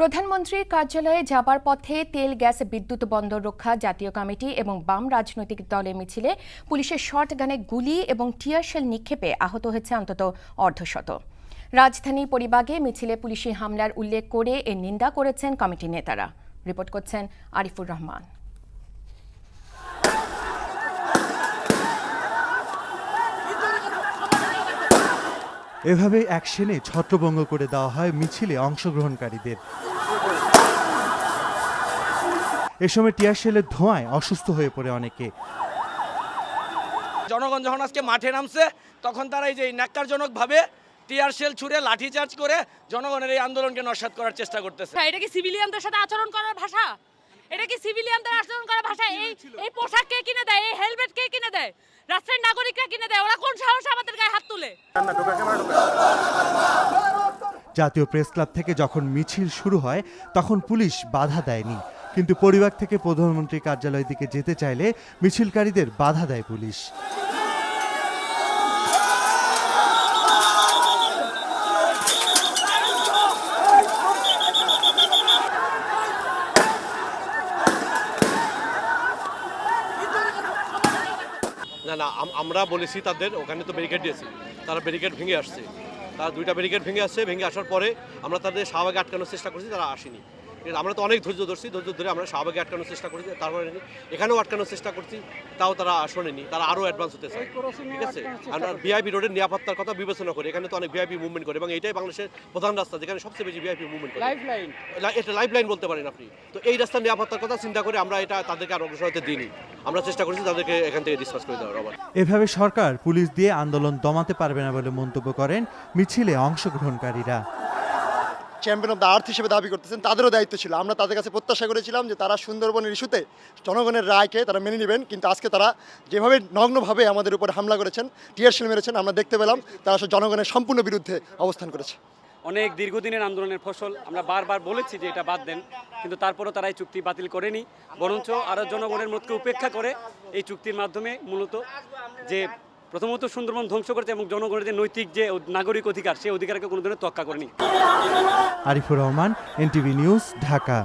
প্রধানমন্ত্রীর কার্যালয়ে যাবার পথে তেল গ্যাস বিদ্যুৎ বন্দর রক্ষা জাতীয় কমিটি এবং বাম রাজনৈতিক দলের মিছিলে পুলিশের শটগানে গুলি এবং টিয়ার শেল নিক্ষেপে আহত হয়েছে অন্তত অর্ধশত। রাজধানী পরিবাগে মিছিলে পুলিশি হামলার উল্লেখ করে এর নিন্দা করেছেন কমিটির নেতারা। রিপোর্ট করছেন আরিফুর রহমান। এভাবে অ্যাকশনে ছত্রভঙ্গ করে দেওয়া হয় মিছিলে অংশগ্রহণকারীদের। এ সময় টিয়ার শেলের ধোঁয়ায় অসুস্থ হয়ে পড়ে অনেকে। জনগণ যখন আজকে মাঠে নামছে তখন তারা এই যে ন্যাক্কারজনকভাবে টিয়ার শেল ছুড়ে লাঠিচার্জ করে জনগণের এই আন্দোলনকে নস্যাৎ করার চেষ্টা করতেছে। এটা কি সিভিলিয়ানদের সাথে আচরণ করার ভাষা? এটা কি সিভিলিয়ানদের আচরণ করার ভাষা? এই পোশাক কে কিনে দেয়? এই হেলমেট কে কিনে দেয়? রাষ্ট্রের নাগরিকরা কিনে দেয়। ওরা কোন সাহসে আমাদের গায়ে হাত তুলে? জাতীয় প্রেস ক্লাব থেকে যখন মিছিল শুরু হয় তখন পুলিশ বাধা দেয়নি, কিন্তু পরিবার থেকে প্রধানমন্ত্রীর কার্যালয়ের দিকে যেতে চাইলে মিছিলকারীদের বাধা দেয় পুলিশ। না আমরা বলেছি তাদের ওখানে তো ব্যারিকেড দিয়েছি, তারা ব্যারিকেড ভেঙে আসছে। তারা দুইটা ব্যারিকেড ভেঙে আসছে, ভেঙে আসার পরে আমরা তাদের শাহবাগে আটকানোর চেষ্টা করছি, তারা আসেনি। আমরা তো অনেক ধৈর্য ধরে আমরা শাহবাগে আটকানোর চেষ্টা করেছি, তারপরে এখানেও আটকানোর চেষ্টা করছি, তাও তারা শোনেনি। তারা আরও অ্যাডভান্স হতে চায়, ঠিক আছে। আমরা ভিআইপি রোডের নিরাপত্তার কথা বিবেচনা করি, এখানে তো অনেক ভিআইপি মুভমেন্ট করে এবং এটাই বাংলাদেশের প্রধান রাস্তা যেখানে সবচেয়ে বেশি ভিআইপি মুভমেন্ট করে। এটা লাইফ লাইন বলতে পারেন আপনি। তো এই রাস্তার নিরাপত্তার কথা চিন্তা করে আমরা এটা তাদেরকে আর অগ্রসর হতে দিইনি। আমরা চেষ্টা করছি তাদেরকে এখান থেকে ডিসপাস করে দেওয়ার। আবার এভাবে সরকার পুলিশ দিয়ে আন্দোলন দমাতে পারবে না বলে মন্তব্য করেন মিছিলে অংশগ্রহণকারীরা। চ্যাম্পিয়ন অফ দ্য আর্থ হিসেবে দাবি করতেছেন, তাদেরও দায়িত্ব ছিল। আমরা তাদের কাছে প্রত্যাশা করেছিলাম যে তারা সুন্দরবনের ইস্যুতে জনগণের রায়কে তারা মেনে নেবেন, কিন্তু আজকে তারা যেভাবে নগ্নভাবে আমাদের উপর হামলা করেছেন, টিয়ার শেল মেরেছেন, আমরা দেখতে পেলাম তারা জনগণের সম্পূর্ণ বিরুদ্ধে অবস্থান করেছে। অনেক দীর্ঘদিনের আন্দোলনের ফসল। আমরা বারবার বলেছি যে এটা বাদ দেন, কিন্তু তারপরও তারা এই চুক্তি বাতিল করেনি, বরঞ্চ আরও জনগণের মতকে উপেক্ষা করে এই চুক্তির মাধ্যমে মূলত যে প্রথমত সুন্দরবন ধ্বংস করেছে এবং জনগণের যে নৈতিক যে নাগরিক অধিকার, সেই অধিকারকে কোনো ধরনের তোয়াক্কা করেনি। Arifur Rahman, NTV news, Dhaka.